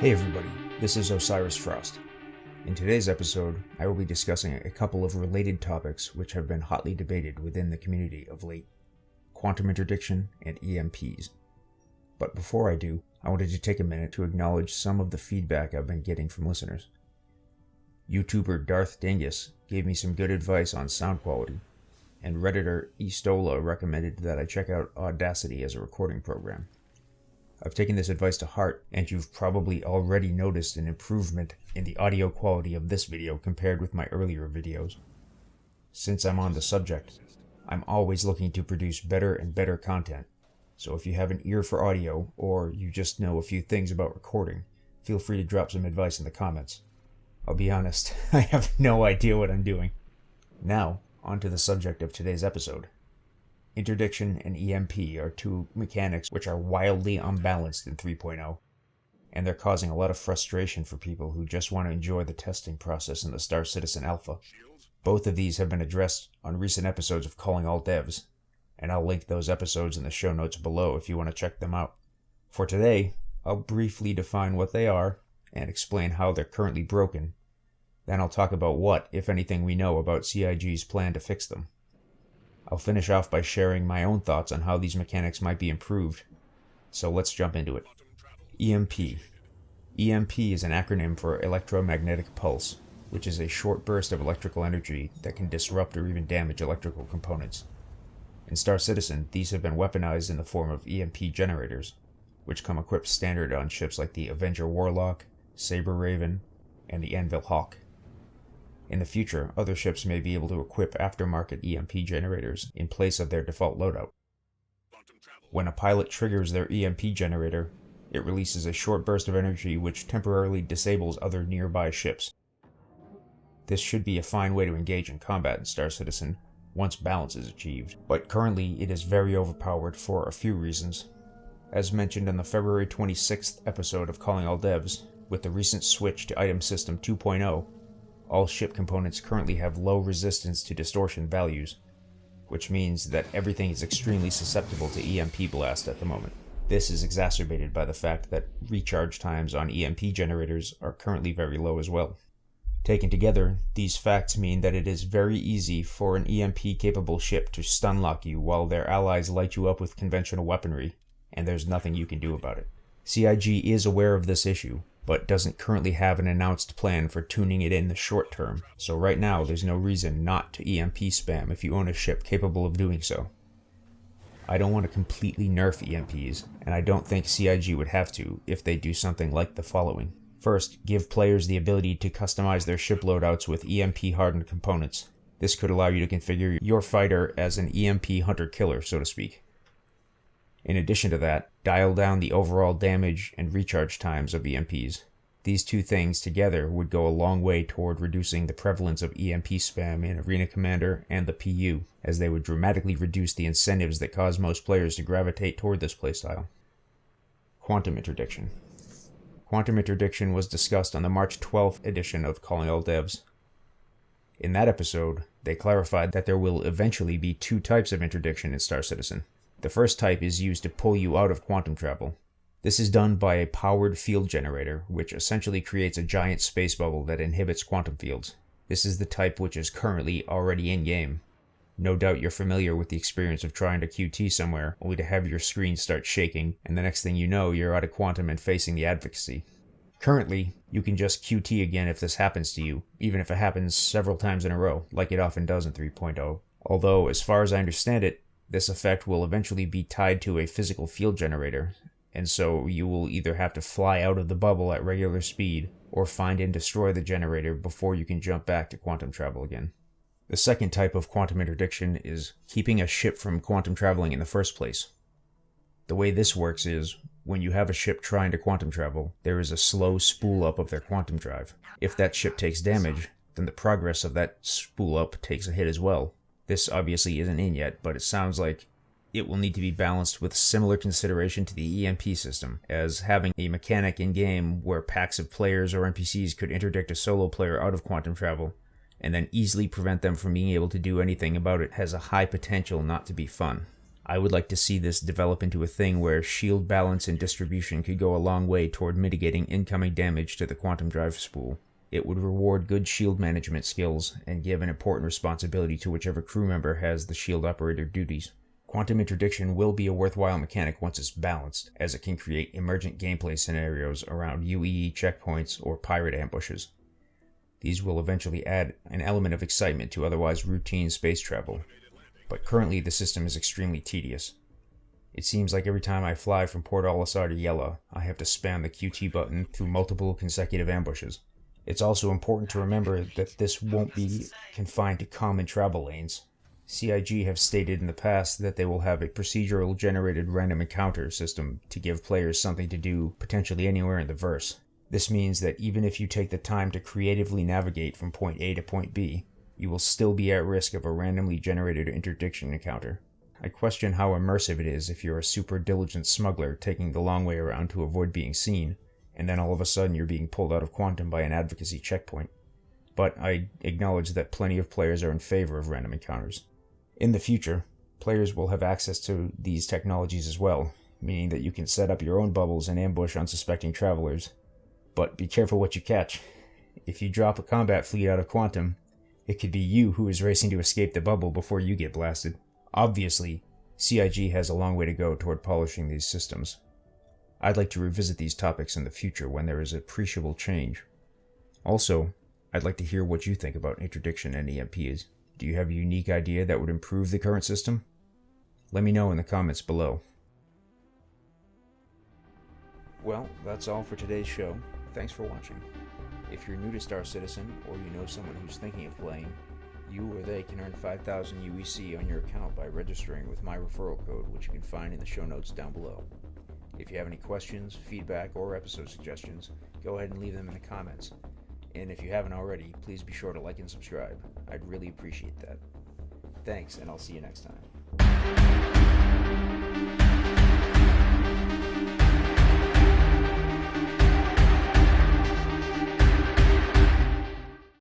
Hey everybody, this is Osiris Frost. In today's episode, I will be discussing a couple of related topics which have been hotly debated within the community of late: quantum interdiction and EMPs. But before I do, I wanted to take a minute to acknowledge some of the feedback I've been getting from listeners. YouTuber Darth Dingus gave me some good advice on sound quality, and Redditor Estola recommended that I check out Audacity as a recording program. I've taken this advice to heart, and you've probably already noticed an improvement in the audio quality of this video compared with my earlier videos. Since I'm on the subject, I'm always looking to produce better and better content, so if you have an ear for audio, or you just know a few things about recording, feel free to drop some advice in the comments. I'll be honest, I have no idea what I'm doing. Now, on to the subject of today's episode. Interdiction and EMP are two mechanics which are wildly unbalanced in 3.0, and they're causing a lot of frustration for people who just want to enjoy the testing process in the Star Citizen Alpha. Both of these have been addressed on recent episodes of Calling All Devs, and I'll link those episodes in the show notes below if you want to check them out. For today, I'll briefly define what they are and explain how they're currently broken. Then I'll talk about what, if anything, we know about CIG's plan to fix them. I'll finish off by sharing my own thoughts on how these mechanics might be improved. So let's jump into it. EMP. EMP is an acronym for electromagnetic pulse, which is a short burst of electrical energy that can disrupt or even damage electrical components. In Star Citizen, these have been weaponized in the form of EMP generators, which come equipped standard on ships like the Avenger Warlock, Saber Raven, and the Anvil Hawk. In the future, other ships may be able to equip aftermarket EMP generators in place of their default loadout. When a pilot triggers their EMP generator, it releases a short burst of energy which temporarily disables other nearby ships. This should be a fine way to engage in combat in Star Citizen once balance is achieved, but currently it is very overpowered for a few reasons. As mentioned in the February 26th episode of Calling All Devs, with the recent switch to Item System 2.0, all ship components currently have low resistance to distortion values, which means that everything is extremely susceptible to EMP blast at the moment. This is exacerbated by the fact that recharge times on EMP generators are currently very low as well. Taken together, these facts mean that it is very easy for an EMP-capable ship to stun lock you while their allies light you up with conventional weaponry, and there's nothing you can do about it. CIG is aware of this issue, but doesn't currently have an announced plan for tuning it in the short term, so right now there's no reason not to EMP spam if you own a ship capable of doing so. I don't want to completely nerf EMPs, and I don't think CIG would have to if they do something like the following. First, give players the ability to customize their ship loadouts with EMP-hardened components. This could allow you to configure your fighter as an EMP hunter-killer, so to speak. In addition to that, dial down the overall damage and recharge times of EMPs. These two things together would go a long way toward reducing the prevalence of EMP spam in Arena Commander and the PU, as they would dramatically reduce the incentives that cause most players to gravitate toward this playstyle. Quantum Interdiction. Quantum Interdiction was discussed on the March 12th edition of Calling All Devs. In that episode, they clarified that there will eventually be two types of interdiction in Star Citizen. The first type is used to pull you out of quantum travel. This is done by a powered field generator, which essentially creates a giant space bubble that inhibits quantum fields. This is the type which is currently already in-game. No doubt you're familiar with the experience of trying to QT somewhere, only to have your screen start shaking, and the next thing you know, you're out of quantum and facing the advocacy. Currently, you can just QT again if this happens to you, even if it happens several times in a row, like it often does in 3.0. Although, as far as I understand it, this effect will eventually be tied to a physical field generator, and so you will either have to fly out of the bubble at regular speed, or find and destroy the generator before you can jump back to quantum travel again. The second type of quantum interdiction is keeping a ship from quantum traveling in the first place. The way this works is, when you have a ship trying to quantum travel, there is a slow spool up of their quantum drive. If that ship takes damage, then the progress of that spool up takes a hit as well. This obviously isn't in yet, but it sounds like it will need to be balanced with similar consideration to the EMP system, as having a mechanic in-game where packs of players or NPCs could interdict a solo player out of quantum travel, and then easily prevent them from being able to do anything about it has a high potential not to be fun. I would like to see this develop into a thing where shield balance and distribution could go a long way toward mitigating incoming damage to the quantum drive spool. It would reward good shield management skills and give an important responsibility to whichever crew member has the shield operator duties. Quantum Interdiction will be a worthwhile mechanic once it's balanced, as it can create emergent gameplay scenarios around UEE checkpoints or pirate ambushes. These will eventually add an element of excitement to otherwise routine space travel, but currently the system is extremely tedious. It seems like every time I fly from Port Olisar to Yela, I have to spam the QT button through multiple consecutive ambushes. It's also important to remember that this won't be confined to common travel lanes. CIG have stated in the past that they will have a procedural generated random encounter system to give players something to do potentially anywhere in the verse. This means that even if you take the time to creatively navigate from point A to point B, you will still be at risk of a randomly generated interdiction encounter. I question how immersive it is if you're a super diligent smuggler taking the long way around to avoid being seen, and then all of a sudden you're being pulled out of Quantum by an advocacy checkpoint. But I acknowledge that plenty of players are in favor of random encounters. In the future, players will have access to these technologies as well, meaning that you can set up your own bubbles and ambush unsuspecting travelers. But be careful what you catch. If you drop a combat fleet out of Quantum, it could be you who is racing to escape the bubble before you get blasted. Obviously, CIG has a long way to go toward polishing these systems. I'd like to revisit these topics in the future when there is appreciable change. Also, I'd like to hear what you think about interdiction and EMPs. Do you have a unique idea that would improve the current system? Let me know in the comments below. Well, that's all for today's show. Thanks for watching. If you're new to Star Citizen, or you know someone who's thinking of playing, you or they can earn 5,000 UEC on your account by registering with my referral code, which you can find in the show notes down below. If you have any questions, feedback, or episode suggestions, go ahead and leave them in the comments. And if you haven't already, please be sure to like and subscribe. I'd really appreciate that. Thanks, and I'll see you next time.